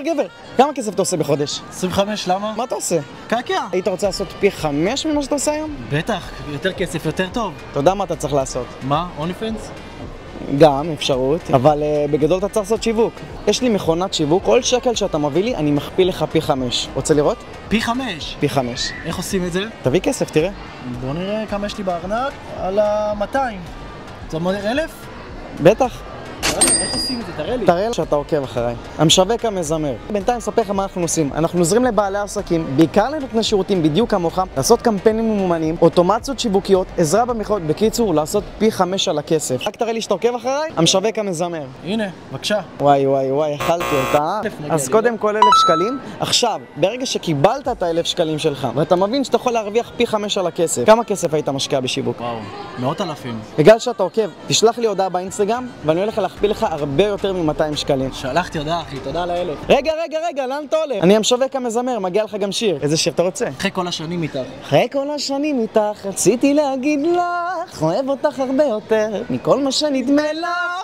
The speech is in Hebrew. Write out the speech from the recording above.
גבר, כמה כסף אתה עושה בחודש? 25, למה? מה אתה עושה? קעקע. היית רוצה לעשות פי 5 ממה שאתה עושה היום? בטח, יותר כסף, יותר טוב. אתה יודע מה אתה צריך לעשות? מה? אוניפנס? גם אפשרות, אבל בגדול אתה צריך לעשות שיווק. יש לי מכונת שיווק, כל שקל שאתה מביא לי, אני מכפיל לך פי 5. רוצה לראות? פי 5. פי 5. איך עושים את זה? תביא כסף, תראה. בוא נראה כמה יש לי בארנק על ה-200. אתה אומר 1,000? בטח. איך עושים את זה? תראה לי. תראה שאתה עוקב אחריי. המשווק המזמר. בינתיים אספר לך מה אנחנו עושים. אנחנו עוזרים לבעלי עסקים, בעיקר לנותני שירותים בדיוק כמוך, לעשות קמפיינים ממומנים, אוטומציות שיווקיות, עזרה במכירות, בקיצור, לעשות פי 5 על הכסף. רק תראה לי שאתה עוקב אחריי, המשווק המזמר. הנה, בבקשה. וואי וואי וואי, אכלתי אותה. אז קודם כל 1,000 שקלים. עכשיו, ברגע שקיבלת את ה1,000 שקלים שלך, ואתה מבין שאתה יכול להרוויח פי 5 על הכסף, כמה כסף היית משקיע בשיווק? וואו, 100,000. בגלל שאתה עוקב, תשלח לי הודעה באינסטגרם, ואני הולך להכפיל לך הרבה יותר מ-200 שקלים. שלחתי הודעה, אחי, תודה על 1,000. רגע, לאן אתה הולך? אני המשווק המזמר, מגיע לך גם שיר. איזה שיר אתה רוצה? אחרי כל השנים איתך. אחרי כל השנים איתך, רציתי להגיד לך, אוהב אותך הרבה יותר, מכל מה שנדמה לך.